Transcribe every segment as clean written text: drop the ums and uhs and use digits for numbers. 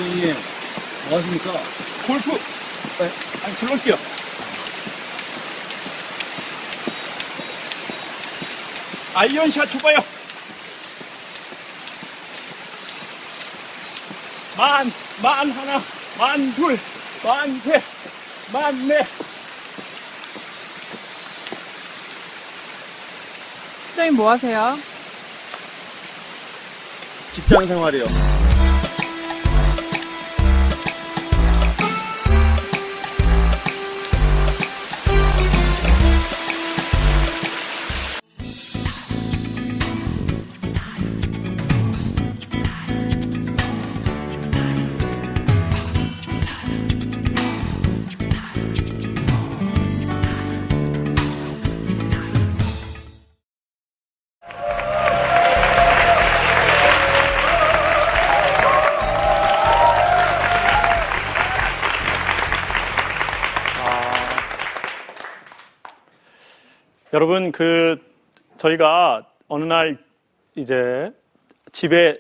선생님, 뭐 하십니까? 골프! 네, 아니, 들어올게요. 아이언샷 줘봐요. 만 하나, 만 둘, 만 셋, 만 넷. 선생님 뭐 하세요? 직장 생활이요. 여러분, 저희가 어느 날 이제 집에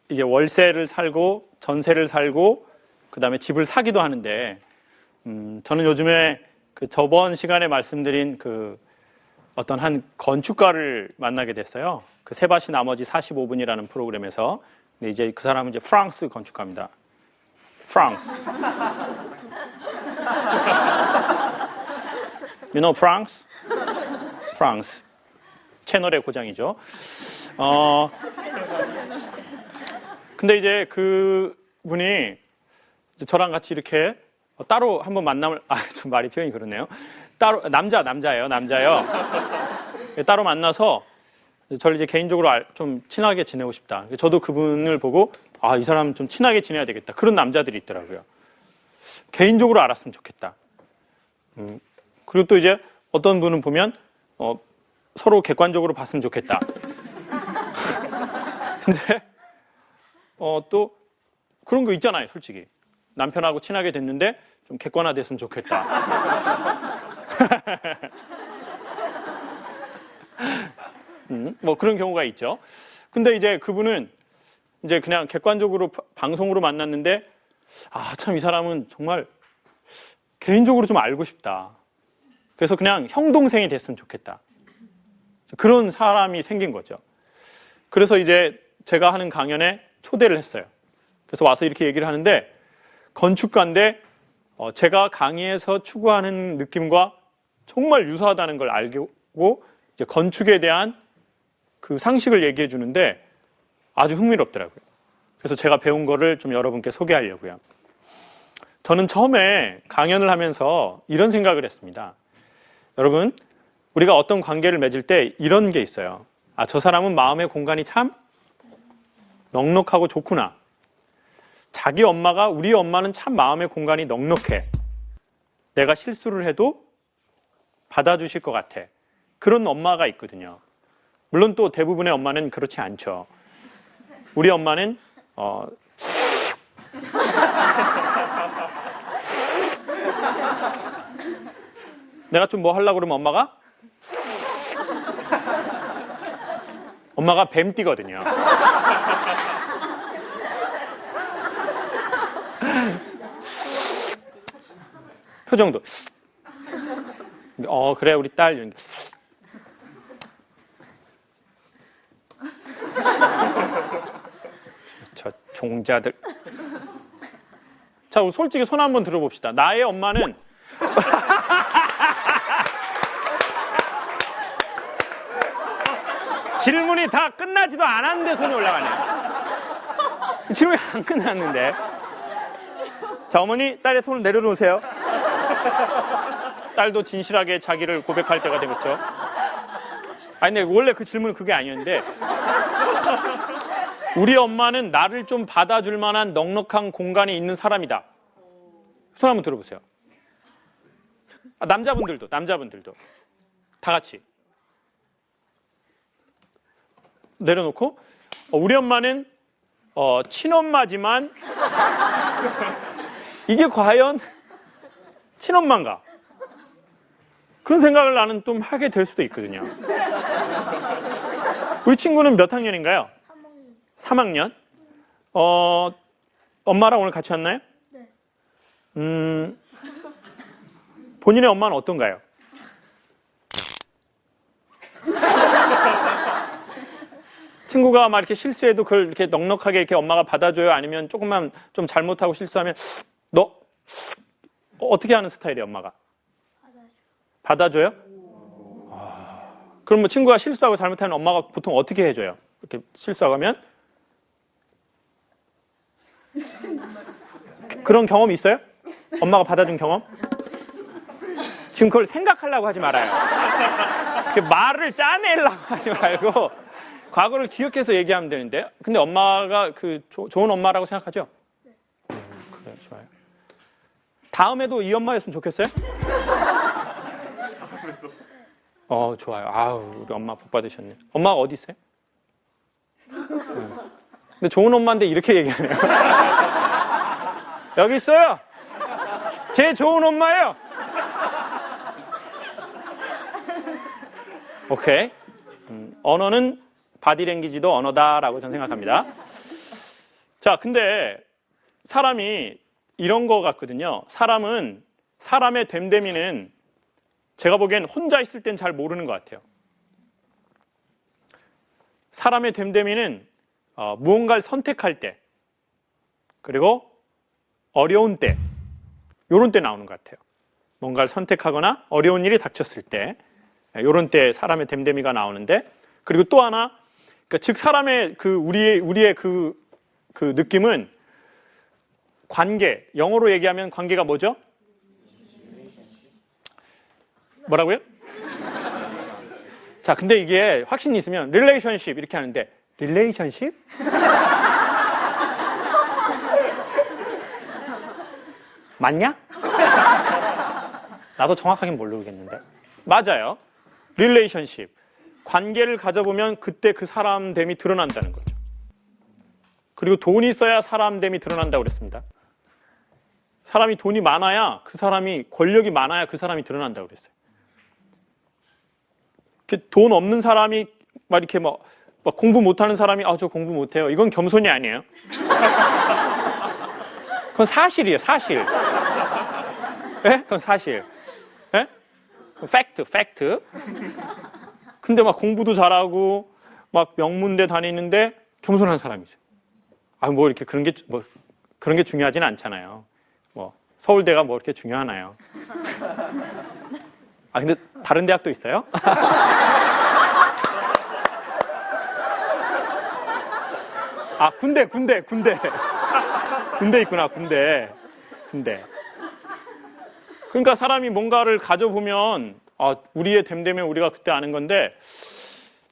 이제 월세를 살고 전세를 살고 그 다음에 집을 사기도 하는데, 저는 요즘에 저번 시간에 말씀드린 어떤 한 건축가를 만나게 됐어요. 세바시 나머지 45분이라는 프로그램에서. 근데 이제 그 사람은 이제 프랑스 건축가입니다. 프랑스. You know France? 프랑스. 채널의 고장이죠. 근데 이제 그분이 저랑 같이 이렇게 따로 한번 만남을, 좀 말이 표현이 그러네요. 따로, 남자예요. 따로 만나서 저를 이제 개인적으로 좀 친하게 지내고 싶다. 저도 그분을 보고, 이 사람 좀 친하게 지내야 되겠다. 그런 남자들이 있더라고요. 개인적으로 알았으면 좋겠다. 그리고 또 이제 어떤 분은 보면, 서로 객관적으로 봤으면 좋겠다. 근데, 또 그런 거 있잖아요, 솔직히. 남편하고 친하게 됐는데 좀 객관화됐으면 좋겠다. 뭐 그런 경우가 있죠. 근데 이제 그분은 이제 그냥 객관적으로 방송으로 만났는데, 참 이 사람은 정말 개인적으로 좀 알고 싶다. 그래서 그냥 형 동생이 됐으면 좋겠다. 그런 사람이 생긴 거죠. 그래서 이제 제가 하는 강연에 초대를 했어요. 그래서 와서 이렇게 얘기를 하는데, 건축가인데 제가 강의에서 추구하는 느낌과 정말 유사하다는 걸 알고 이제 건축에 대한 그 상식을 얘기해 주는데 아주 흥미롭더라고요. 그래서 제가 배운 거를 좀 여러분께 소개하려고요. 저는 처음에 강연을 하면서 이런 생각을 했습니다. 여러분, 우리가 어떤 관계를 맺을 때 이런 게 있어요. 저 사람은 마음의 공간이 참 넉넉하고 좋구나. 자기 엄마가, 우리 엄마는 참 마음의 공간이 넉넉해. 내가 실수를 해도 받아주실 것 같아. 그런 엄마가 있거든요. 물론 또 대부분의 엄마는 그렇지 않죠. 우리 엄마는 내가 좀 뭐 하려고 그러면 엄마가 뱀 띠거든요. 표정도 그래 우리 딸 이런 게. 저 종자들. 자, 우리 솔직히 손 한번 들어봅시다. 나의 엄마는 질문이 다 끝나지도 않았는데 손이 올라가네. 질문이 안 끝났는데. 자, 어머니, 딸의 손을 내려놓으세요. 딸도 진실하게 자기를 고백할 때가 되겠죠. 근데 원래 그 질문은 그게 아니었는데, 우리 엄마는 나를 좀 받아줄 만한 넉넉한 공간이 있는 사람이다. 손 한번 들어보세요. 남자분들도 다 같이 내려놓고, 우리 엄마는 친엄마지만 이게 과연 친엄마인가? 그런 생각을 나는 좀 하게 될 수도 있거든요. 우리 친구는 몇 학년인가요? 3학년. 엄마랑 오늘 같이 왔나요? 네. 본인의 엄마는 어떤가요? 친구가 막 이렇게 실수해도 그걸 이렇게 넉넉하게 이렇게 엄마가 받아줘요? 아니면 조금만 좀 잘못하고 실수하면 너 어떻게 하는 스타일이에요, 엄마가? 받아줘요? 그럼 뭐 친구가 실수하고 잘못하면 엄마가 보통 어떻게 해줘요? 이렇게 실수하면? 그런 경험 있어요? 엄마가 받아준 경험? 지금 그걸 생각하려고 하지 말아요. 말을 짜내려고 하지 말고 과거를 기억해서 얘기하면 되는데, 근데 엄마가 좋은 엄마라고 생각하죠? 그래요, 좋아요. 다음에도 이 엄마였으면 좋겠어요? 좋아요. 아우, 우리 엄마 복 받으셨네. 엄마가 어디 있어요? 근데 좋은 엄마인데 이렇게 얘기하네요. 여기 있어요. 제 좋은 엄마예요. 오케이. 언어는 바디랭귀지도 언어다라고 저는 생각합니다. 자, 근데 사람이 이런 거 같거든요. 사람의 됨됨이는 제가 보기엔 혼자 있을 땐 잘 모르는 것 같아요. 사람의 됨됨이는 무언가를 선택할 때, 그리고 어려운 때, 요런 때 나오는 것 같아요. 뭔가를 선택하거나 어려운 일이 닥쳤을 때, 요런 때 사람의 됨됨이가 나오는데, 그리고 또 하나, 그러니까 즉 사람의 우리의 그 느낌은 관계, 영어로 얘기하면 관계가 뭐죠? 뭐라고요? 자, 근데 이게 확신이 있으면 relationship 이렇게 하는데 relationship? 맞냐? 나도 정확하게 모르겠는데. 맞아요. relationship. 관계를 가져보면 그때 그 사람됨이 드러난다는 거죠. 그리고 돈이 있어야 사람됨이 드러난다고 그랬습니다. 사람이 돈이 많아야 그 사람이, 권력이 많아야 그 사람이 드러난다고 그랬어요. 돈 없는 사람이 막 이렇게 막 공부 못하는 사람이 저 공부 못해요. 이건 겸손이 아니에요. 그건 사실이에요, 사실. 네? 그건 사실. 네? 팩트. 근데 막 공부도 잘하고 막 명문대 다니는데 겸손한 사람이죠. 뭐 이렇게 그런 게 중요하진 않잖아요. 뭐 서울대가 뭐 이렇게 중요하나요? 근데 다른 대학도 있어요? 군대. 군대 있구나, 군대. 그러니까 사람이 뭔가를 가져보면, 우리의 됨됨이면 우리가 그때 아는 건데,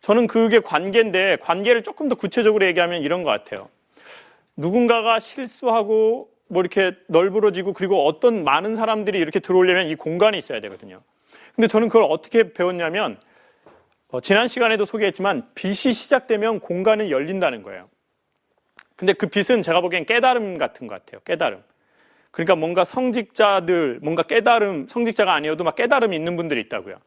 저는 그게 관계인데, 관계를 조금 더 구체적으로 얘기하면 이런 것 같아요. 누군가가 실수하고, 뭐 이렇게 널브러지고, 그리고 어떤 많은 사람들이 이렇게 들어오려면 이 공간이 있어야 되거든요. 근데 저는 그걸 어떻게 배웠냐면, 지난 시간에도 소개했지만, 빛이 시작되면 공간이 열린다는 거예요. 근데 그 빛은 제가 보기엔 깨달음 같은 것 같아요. 깨달음. 그러니까 뭔가 성직자가 아니어도 막 깨달음이 있는 분들이 있다고요.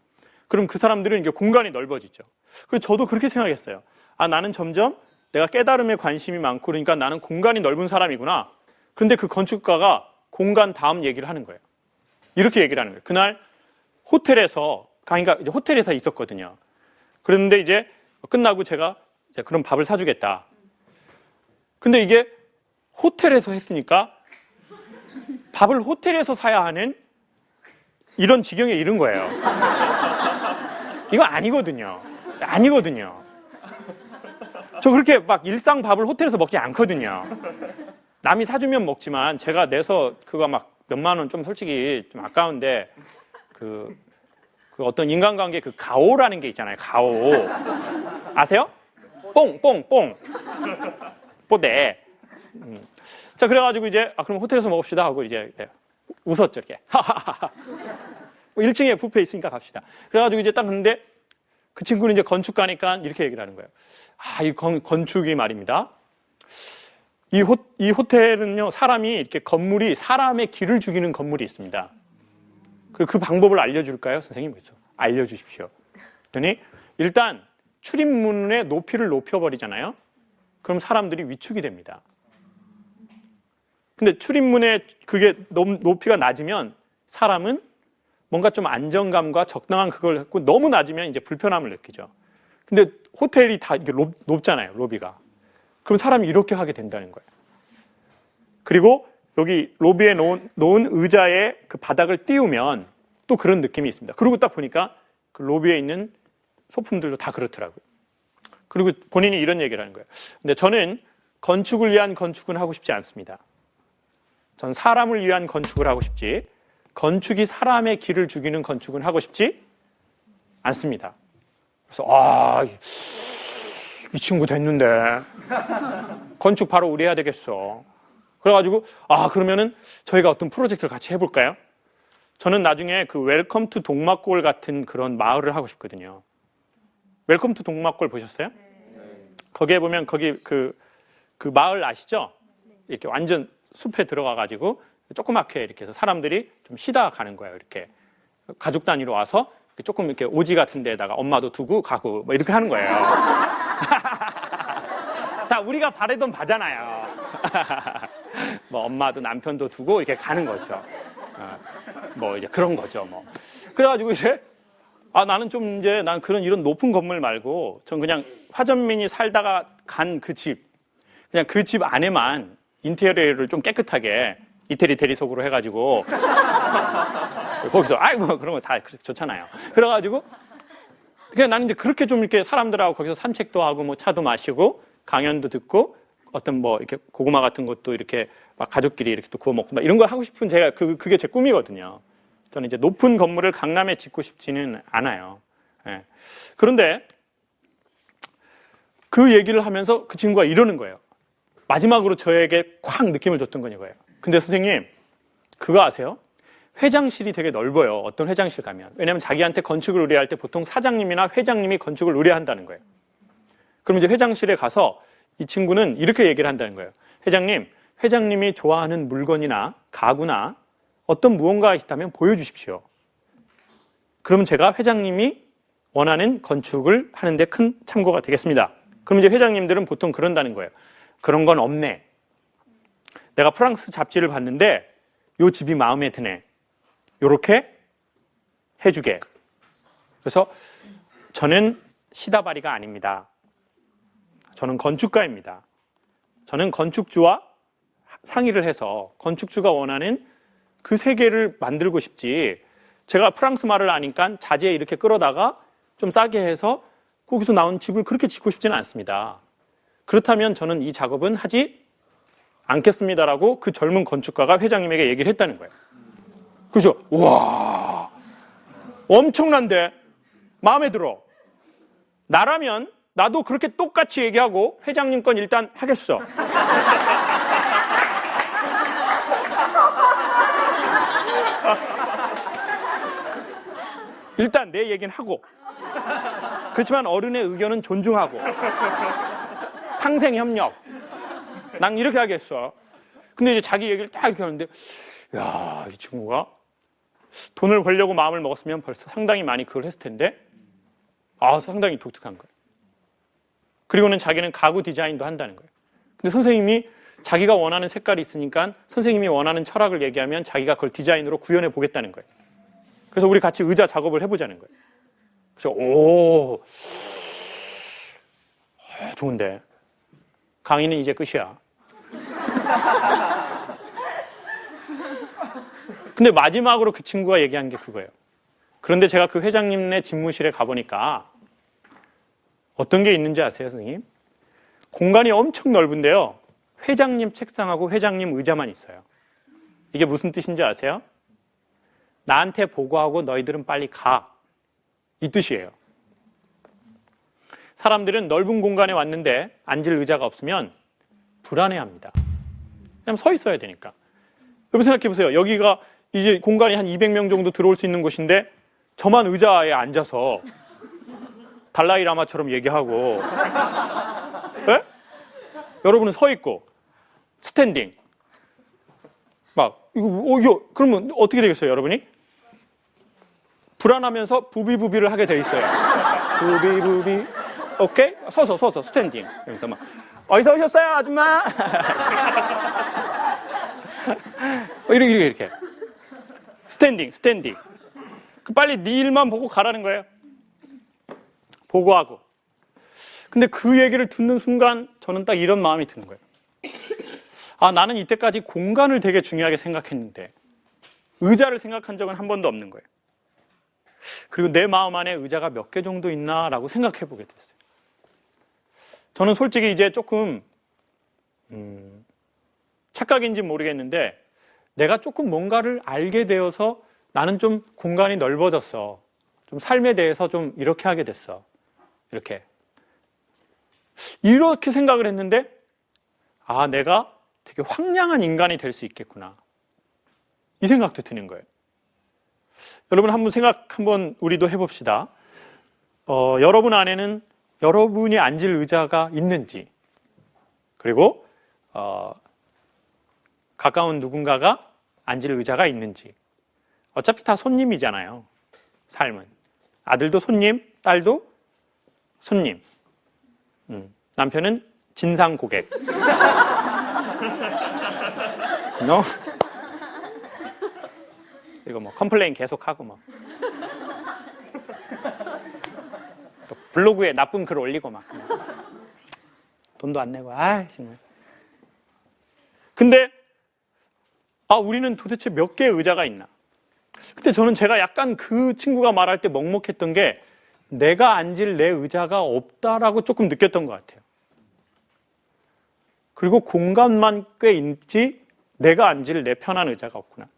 그럼 그 사람들은 이게 공간이 넓어지죠. 그리고 저도 그렇게 생각했어요. 나는 점점 내가 깨달음에 관심이 많고, 그러니까 나는 공간이 넓은 사람이구나. 그런데 그 건축가가 공간 다음 얘기를 하는 거예요. 이렇게 얘기를 하는 거예요. 그날 호텔에서 있었거든요. 그런데 이제 끝나고 제가 그럼 밥을 사주겠다. 근데 이게 호텔에서 했으니까 밥을 호텔에서 사야 하는 이런 지경에 이른 거예요. 이거 아니거든요. 저 그렇게 막 일상 밥을 호텔에서 먹지 않거든요. 남이 사주면 먹지만 제가 내서 그거 막 몇만 원 좀 솔직히 좀 아까운데 그 어떤 인간관계 그 가오라는 게 있잖아요. 가오. 아세요? 뽕. 뽀대. 자, 그래가지고 이제, 그럼 호텔에서 먹읍시다 하고 이제 웃었죠, 이렇게. 1층에 뷔페 있으니까 갑시다. 그래가지고 이제 딱 근데 그 친구는 이제 건축가니까 이렇게 얘기를 하는 거예요. 이 건축이 말입니다. 이 호텔은요, 이렇게 건물이 사람의 기를 죽이는 건물이 있습니다. 그 방법을 알려줄까요? 선생님, 그렇죠. 알려주십시오. 그랬더니 일단 출입문의 높이를 높여버리잖아요. 그럼 사람들이 위축이 됩니다. 근데 출입문에 그게 높이가 낮으면 사람은 뭔가 좀 안정감과 적당한 그걸 갖고 너무 낮으면 이제 불편함을 느끼죠. 근데 호텔이 다 이렇게 높잖아요, 로비가. 그럼 사람이 이렇게 하게 된다는 거예요. 그리고 여기 로비에 놓은 의자에 그 바닥을 띄우면 또 그런 느낌이 있습니다. 그리고 딱 보니까 그 로비에 있는 소품들도 다 그렇더라고요. 그리고 본인이 이런 얘기를 하는 거예요. 근데 저는 건축을 위한 건축은 하고 싶지 않습니다. 전 사람을 위한 건축을 하고 싶지, 건축이 사람의 길을 죽이는 건축은 하고 싶지 않습니다. 그래서 이 친구 됐는데 건축 바로 우리 해야 되겠어. 그래가지고 그러면은 저희가 어떤 프로젝트를 같이 해볼까요? 저는 나중에 그 웰컴 투 동막골 같은 그런 마을을 하고 싶거든요. 웰컴 투 동막골 보셨어요? 거기에 보면 거기 그 마을 아시죠? 이렇게 완전 숲에 들어가가지고 조그맣게 이렇게 해서 사람들이 좀 쉬다 가는 거예요. 이렇게 가족 단위로 와서 조금 이렇게 오지 같은 데다가 엄마도 두고 가고 뭐 이렇게 하는 거예요. 다 우리가 바라던 바잖아요. 뭐 엄마도 남편도 두고 이렇게 가는 거죠. 뭐 이제 그런 거죠. 뭐 그래가지고 이제 나는 좀 이제 난 이런 높은 건물 말고 전 그냥 화전민이 살다가 간 그 집, 그냥 그 집 안에만 인테리어를 좀 깨끗하게 이태리 대리석으로 해가지고 거기서 뭐 그런 거 다 좋잖아요. 그래가지고 그냥 나는 이제 그렇게 좀 이렇게 사람들하고 거기서 산책도 하고 뭐 차도 마시고 강연도 듣고 어떤 뭐 이렇게 고구마 같은 것도 이렇게 막 가족끼리 이렇게 또 구워 먹고 막 이런 걸 하고 싶은 제가 그게 제 꿈이거든요. 저는 이제 높은 건물을 강남에 짓고 싶지는 않아요. 예. 그런데 그 얘기를 하면서 그 친구가 이러는 거예요. 마지막으로 저에게 콱 느낌을 줬던 건 이거예요. 근데 선생님, 그거 아세요? 회장실이 되게 넓어요. 어떤 회장실 가면. 왜냐하면 자기한테 건축을 의뢰할 때 보통 사장님이나 회장님이 건축을 의뢰한다는 거예요. 그럼 이제 회장실에 가서 이 친구는 이렇게 얘기를 한다는 거예요. 회장님, 회장님이 좋아하는 물건이나 가구나 어떤 무언가가 있다면 보여주십시오. 그러면 제가 회장님이 원하는 건축을 하는데 큰 참고가 되겠습니다. 그럼 이제 회장님들은 보통 그런다는 거예요. 그런 건 없네. 내가 프랑스 잡지를 봤는데 요 집이 마음에 드네. 요렇게 해주게. 그래서 저는 시다바리가 아닙니다. 저는 건축가입니다. 저는 건축주와 상의를 해서 건축주가 원하는 그 세계를 만들고 싶지, 제가 프랑스 말을 아니까 자재에 이렇게 끌어다가 좀 싸게 해서 거기서 나온 집을 그렇게 짓고 싶지는 않습니다. 그렇다면 저는 이 작업은 하지 않겠습니다라고 그 젊은 건축가가 회장님에게 얘기를 했다는 거예요. 그죠? 와, 엄청난데 마음에 들어. 나라면 나도 그렇게 똑같이 얘기하고 회장님 건 일단 하겠어. 일단 내 얘기는 하고, 그렇지만 어른의 의견은 존중하고 상생협력, 난 이렇게 하겠어. 근데 이제 자기 얘기를 딱 이렇게 하는데, 야, 이 친구가 돈을 벌려고 마음을 먹었으면 벌써 상당히 많이 그걸 했을 텐데, 상당히 독특한 거예요. 그리고는 자기는 가구 디자인도 한다는 거예요. 근데 선생님이 자기가 원하는 색깔이 있으니까 선생님이 원하는 철학을 얘기하면 자기가 그걸 디자인으로 구현해 보겠다는 거예요. 그래서 우리 같이 의자 작업을 해보자는 거예요. 그래서 좋은데 강의는 이제 끝이야. 근데 마지막으로 그 친구가 얘기한 게 그거예요. 그런데 제가 그 회장님네 집무실에 가보니까 어떤 게 있는지 아세요, 선생님? 공간이 엄청 넓은데요, 회장님 책상하고 회장님 의자만 있어요. 이게 무슨 뜻인지 아세요? 나한테 보고하고 너희들은 빨리 가, 이 뜻이에요. 사람들은 넓은 공간에 왔는데 앉을 의자가 없으면 불안해합니다. 그냥 서 있어야 되니까. 여러분 생각해 보세요. 여기가 이제 공간이 한 200명 정도 들어올 수 있는 곳인데 저만 의자에 앉아서 달라이라마처럼 얘기하고, 네? 여러분은 서 있고 스탠딩 막 이거 그러면 어떻게 되겠어요, 여러분이? 불안하면서 부비부비를 하게 돼 있어요. 부비부비. 오케이? 서서 스탠딩. 여기서 막 어디서 오셨어요, 아줌마? 이렇게. 스탠딩. 빨리 네 일만 보고 가라는 거예요. 보고하고. 근데 그 얘기를 듣는 순간 저는 딱 이런 마음이 드는 거예요. 아, 나는 이때까지 공간을 되게 중요하게 생각했는데 의자를 생각한 적은 한 번도 없는 거예요. 그리고 내 마음 안에 의자가 몇 개 정도 있나라고 생각해 보게 됐어요. 저는 솔직히 이제 조금 착각인지 모르겠는데 내가 조금 뭔가를 알게 되어서 나는 좀 공간이 넓어졌어. 좀 삶에 대해서 좀 이렇게 하게 됐어. 이렇게 생각을 했는데 아, 내가 되게 황량한 인간이 될 수 있겠구나. 이 생각도 드는 거예요. 여러분 한번 우리도 해봅시다. 여러분 안에는 여러분이 앉을 의자가 있는지, 그리고 가까운 누군가가 앉을 의자가 있는지. 어차피 다 손님이잖아요. 삶은. 아들도 손님, 딸도 손님. 남편은 진상 고객. No? 이거 뭐 컴플레인 계속하고 뭐. 또 블로그에 나쁜 글 올리고 막. 돈도 안 내고. 아, 정말. 근데 우리는 도대체 몇 개의 의자가 있나? 근데 저는 제가 약간 그 친구가 말할 때 먹먹했던 게 내가 앉을 내 의자가 없다라고 조금 느꼈던 것 같아요. 그리고 공간만 꽤 있지 내가 앉을 내 편한 의자가 없구나.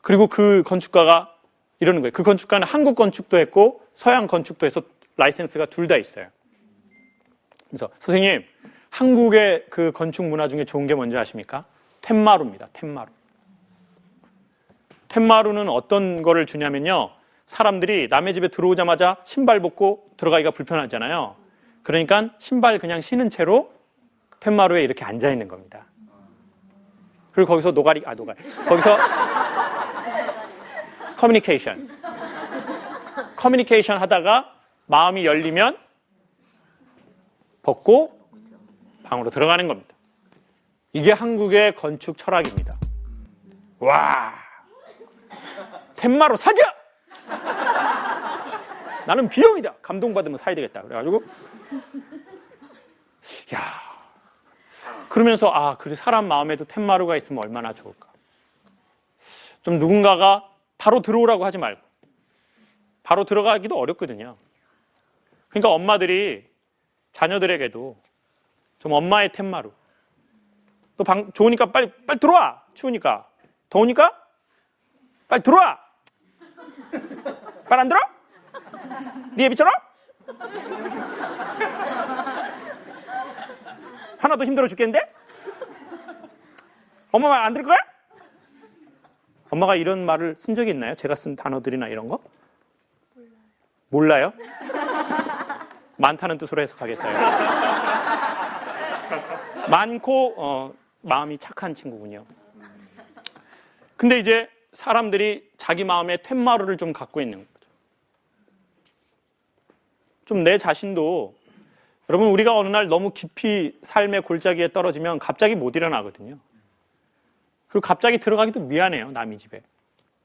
그리고 그 건축가가 이러는 거예요. 그 건축가는 한국 건축도 했고 서양 건축도 해서 라이센스가 둘 다 있어요. 그래서 선생님, 한국의 그 건축 문화 중에 좋은 게 뭔지 아십니까? 텐마루입니다. 텐마루. 텐마루는 어떤 거를 주냐면요, 사람들이 남의 집에 들어오자마자 신발 벗고 들어가기가 불편하잖아요. 그러니까 신발 그냥 신은 채로 텐마루에 이렇게 앉아 있는 겁니다. 그리고 거기서 거기서 커뮤니케이션 하다가 마음이 열리면 벗고 방으로 들어가는 겁니다. 이게 한국의 건축 철학입니다. 와, 텐마루 사자! 나는 비용이다. 감동받으면 사야 되겠다. 그래가지고 그러면서 그래, 사람 마음에도 텐마루가 있으면 얼마나 좋을까. 좀 누군가가 바로 들어오라고 하지 말고, 바로 들어가기도 어렵거든요. 그러니까 엄마들이 자녀들에게도 좀 엄마의 텐마루, 또 좋으니까 빨리 들어와, 추우니까, 더우니까 빨리 들어와, 빨리 안 들어? 네 애비처럼? 하나도 힘들어 죽겠는데? 엄마 말 안 들을 거야? 엄마가 이런 말을 쓴 적이 있나요? 제가 쓴 단어들이나 이런 거? 몰라요? 많다는 뜻으로 해석하겠어요. 많고 마음이 착한 친구군요. 근데 이제 사람들이 자기 마음에 텐마루를 좀 갖고 있는 거죠. 좀 내 자신도, 여러분, 우리가 어느 날 너무 깊이 삶의 골짜기에 떨어지면 갑자기 못 일어나거든요. 그리고 갑자기 들어가기도 미안해요. 남의 집에,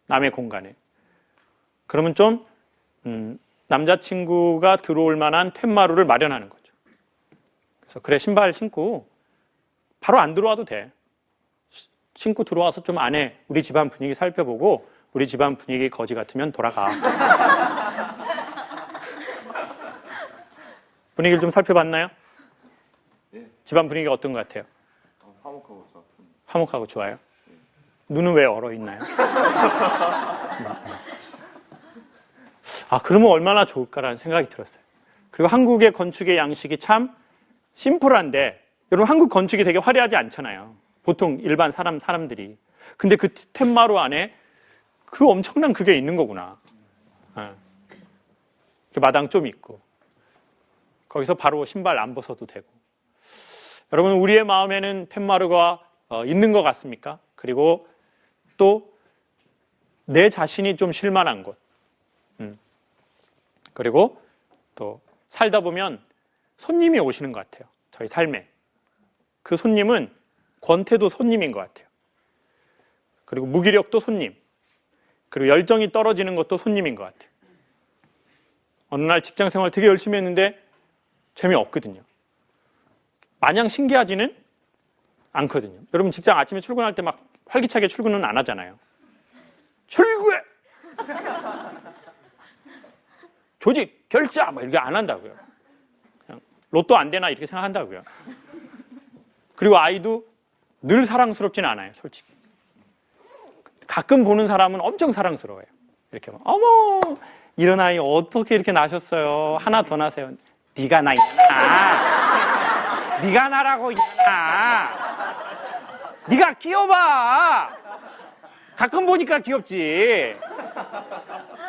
남의 공간에. 그러면 좀 남자친구가 들어올 만한 텐마루를 마련하는 거죠. 그래서 그래, 신발 신고 바로 안 들어와도 돼. 신고 들어와서 좀 안에 우리 집안 분위기 살펴보고 우리 집안 분위기 거지 같으면 돌아가. 분위기를 좀 살펴봤나요? 네. 집안 분위기가 어떤 것 같아요? 화목하고 좋았습니다. 화목하고 좋아요? 눈은 왜 얼어 있나요? 그러면 얼마나 좋을까라는 생각이 들었어요. 그리고 한국의 건축의 양식이 참 심플한데, 여러분, 한국 건축이 되게 화려하지 않잖아요. 보통 일반 사람들이. 근데 그 텐마루 안에 그 엄청난 그게 있는 거구나. 마당 좀 있고, 거기서 바로 신발 안 벗어도 되고. 여러분, 우리의 마음에는 텐마루가 있는 것 같습니까? 그리고 또 내 자신이 좀 실만한 곳. 그리고 또 살다 보면 손님이 오시는 것 같아요. 저희 삶에. 그 손님은 권태도 손님인 것 같아요. 그리고 무기력도 손님, 그리고 열정이 떨어지는 것도 손님인 것 같아요. 어느 날 직장 생활 되게 열심히 했는데 재미없거든요. 마냥 신기하지는 않거든요. 여러분 직장 아침에 출근할 때 막 활기차게 출근은 안 하잖아요. 출근! 조직, 결자! 막 이렇게 안 한다고요. 그냥 로또 안 되나 이렇게 생각한다고요. 그리고 아이도 늘 사랑스럽지는 않아요, 솔직히. 가끔 보는 사람은 엄청 사랑스러워요. 이렇게 막, 어머, 이런 아이 어떻게 이렇게 나셨어요? 하나 더 나세요. 네가 나 이년아. 네가 나라고 이년아. 네가 귀여봐. 가끔 보니까 귀엽지.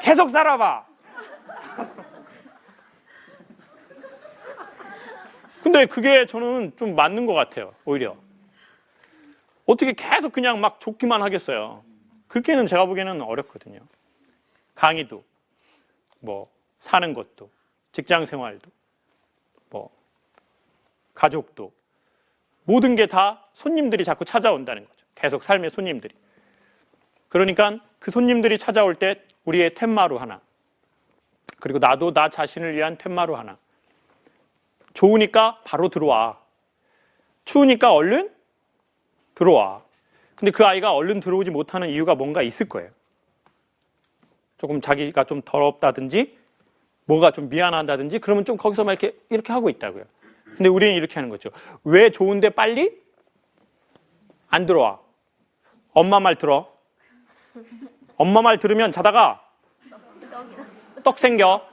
계속 살아봐. 근데 그게 저는 좀 맞는 것 같아요, 오히려. 어떻게 계속 그냥 막 좋기만 하겠어요. 그렇게는 제가 보기에는 어렵거든요. 강의도, 뭐, 사는 것도, 직장 생활도, 뭐, 가족도, 모든 게 다 손님들이 자꾸 찾아온다는 거죠. 계속 삶의 손님들이. 그러니까 그 손님들이 찾아올 때 우리의 텐마루 하나, 그리고 나도 나 자신을 위한 텐마루 하나. 좋으니까 바로 들어와. 추우니까 얼른 들어와. 근데 그 아이가 얼른 들어오지 못하는 이유가 뭔가 있을 거예요. 조금 자기가 좀 더럽다든지 뭐가 좀 미안하다든지 그러면 좀 거기서 막 이렇게 하고 있다고요. 근데 우리는 이렇게 하는 거죠. 왜 좋은데 빨리 안 들어와? 엄마 말 들어. 엄마 말 들으면 자다가 떡 생겨.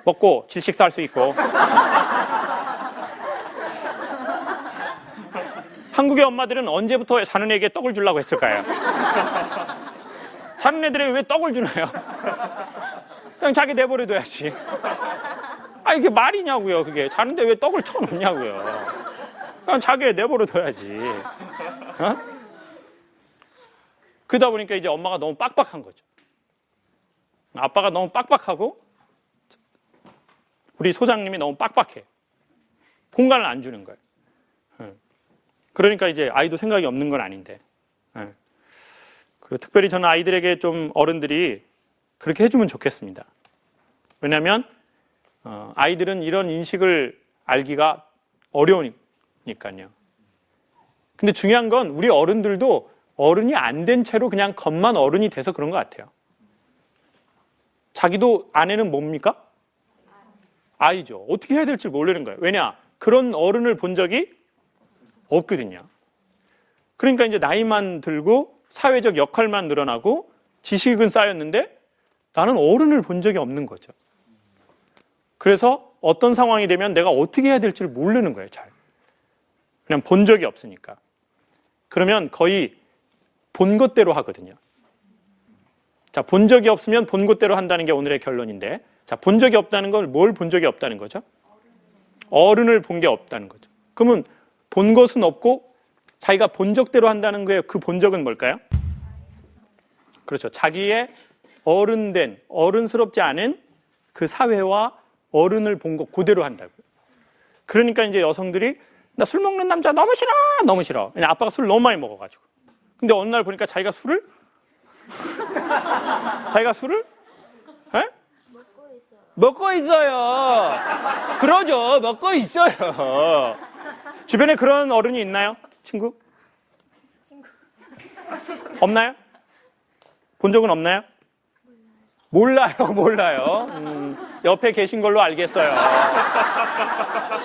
먹고 질식 살 수 있고. 한국의 엄마들은 언제부터 사는 애에게 떡을 주려고 했을까요? 사는 애들에게 왜 떡을 주나요? 그냥 자기 내버려둬야지. 아, 이게 말이냐고요, 그게. 자는데 왜 떡을 쳐놓냐고요. 그냥 자기 내버려둬야지. 어? 그러다 보니까 이제 엄마가 너무 빡빡한 거죠. 아빠가 너무 빡빡하고 우리 소장님이 너무 빡빡해. 공간을 안 주는 거예요. 그러니까 이제 아이도 생각이 없는 건 아닌데. 그리고 특별히 저는 아이들에게 좀 어른들이 그렇게 해주면 좋겠습니다. 왜냐하면 아이들은 이런 인식을 알기가 어려우니까요. 근데 중요한 건 우리 어른들도 어른이 안 된 채로 그냥 겉만 어른이 돼서 그런 것 같아요. 자기도 아내는 뭡니까? 아이죠. 어떻게 해야 될지 모르는 거예요. 왜냐? 그런 어른을 본 적이 없거든요. 그러니까 이제 나이만 들고 사회적 역할만 늘어나고 지식은 쌓였는데 나는 어른을 본 적이 없는 거죠. 그래서 어떤 상황이 되면 내가 어떻게 해야 될지를 모르는 거예요, 잘. 그냥 본 적이 없으니까. 그러면 거의 본 것대로 하거든요. 자, 본 적이 없으면 본 것대로 한다는 게 오늘의 결론인데, 자, 본 적이 없다는 걸 뭘 본 적이 없다는 거죠? 어른을 본 게 없다는 거죠. 그러면 본 것은 없고 자기가 본 적대로 한다는 거예요. 그 본 적은 뭘까요? 그렇죠. 자기의 어른된, 어른스럽지 않은 그 사회와 어른을 본 거 그대로 한다고요. 그러니까 이제 여성들이 나 술 먹는 남자 너무 싫어, 너무 싫어. 왜냐 아빠가 술 너무 많이 먹어가지고. 근데 어느 날 보니까 자기가 술을 에? 먹고 있어요. 그러죠. 먹고 있어요. 주변에 그런 어른이 있나요? 친구? 없나요? 본 적은 없나요? 몰라요. 옆에 계신 걸로 알겠어요.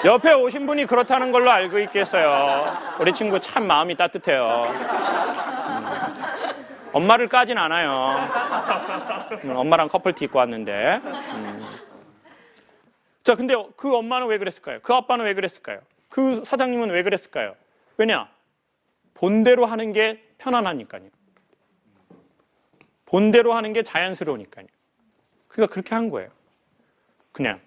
옆에 오신 분이 그렇다는 걸로 알고 있겠어요. 우리 친구 참 마음이 따뜻해요. 엄마를 까진 않아요. 엄마랑 커플티 입고 왔는데. 자, 근데 그 엄마는 왜 그랬을까요? 그 아빠는 왜 그랬을까요? 그 사장님은 왜 그랬을까요? 왜냐? 본대로 하는 게 편안하니까요. 본대로 하는 게 자연스러우니까요. 그러니까 그렇게 한 거예요. 그냥.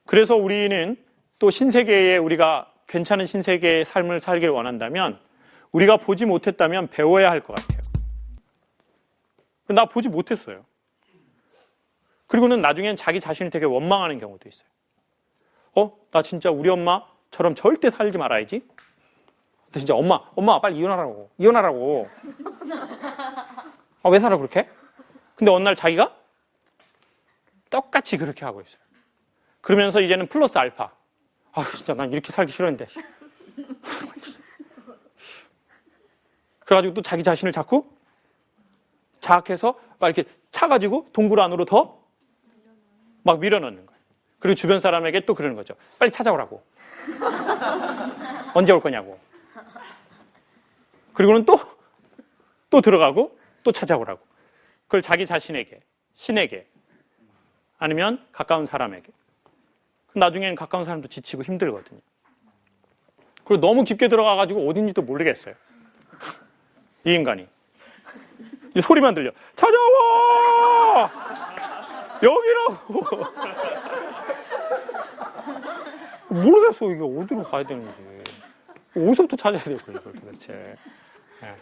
그래서 우리는 또 신세계에 우리가 괜찮은 신세계의 삶을 살길 원한다면 우리가 보지 못했다면 배워야 할 것 같아요. 나 보지 못했어요. 그리고는 나중엔 자기 자신을 되게 원망하는 경우도 있어요. 나 진짜 우리 엄마처럼 절대 살지 말아야지. 근데 진짜 엄마 빨리 이혼하라고. 아, 왜 살아 그렇게? 근데 어느 날 자기가 똑같이 그렇게 하고 있어요. 그러면서 이제는 플러스 알파. 아, 진짜 난 이렇게 살기 싫었는데. 그래가지고 또 자기 자신을 자꾸 자학해서 막 이렇게 차가지고 동굴 안으로 더 막 밀어넣는 거예요. 그리고 주변 사람에게 또 그러는 거죠. 빨리 찾아오라고. 언제 올 거냐고. 그리고는 또 들어가고 또 찾아오라고. 그걸 자기 자신에게, 신에게, 아니면 가까운 사람에게. 나중에는 가까운 사람도 지치고 힘들거든요. 그리고 너무 깊게 들어가가지고 어딘지도 모르겠어요. 이 인간이. 이 소리만 들려. 찾아와! 여기라고! 모르겠어. 이게 어디로 가야 되는지. 어디서부터 찾아야 될까, 이걸 도대체. 네.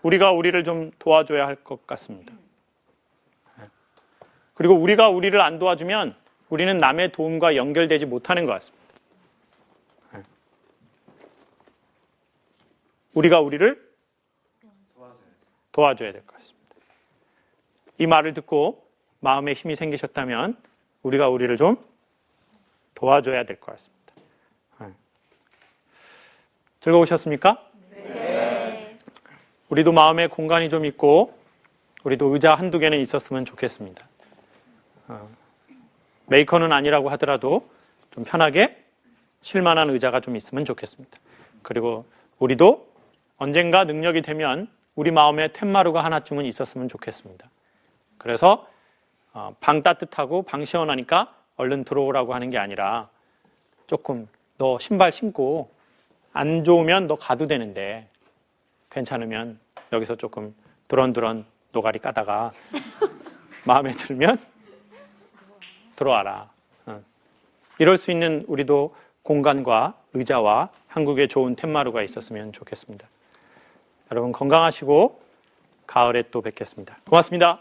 우리가 우리를 좀 도와줘야 할 것 같습니다. 네. 그리고 우리가 우리를 안 도와주면 우리는 남의 도움과 연결되지 못하는 것 같습니다. 네. 우리가 우리를 도와줘야 될 것 같습니다. 이 말을 듣고 마음에 힘이 생기셨다면 우리가 우리를 좀 도와줘야 될 것 같습니다. 네. 즐거우셨습니까? 네. 우리도 마음에 공간이 좀 있고 우리도 의자 한두 개는 있었으면 좋겠습니다. 메이커는 아니라고 하더라도 좀 편하게 쉴만한 의자가 좀 있으면 좋겠습니다. 그리고 우리도 언젠가 능력이 되면 우리 마음에 텐마루가 하나쯤은 있었으면 좋겠습니다. 그래서 방 따뜻하고 방 시원하니까 얼른 들어오라고 하는 게 아니라 조금 너 신발 신고 안 좋으면 너 가도 되는데 괜찮으면 여기서 조금 드런드런 노가리 까다가 마음에 들면 들어와라. 이럴 수 있는 우리도 공간과 의자와 한국에 좋은 텐마루가 있었으면 좋겠습니다. 여러분 건강하시고 가을에 또 뵙겠습니다. 고맙습니다.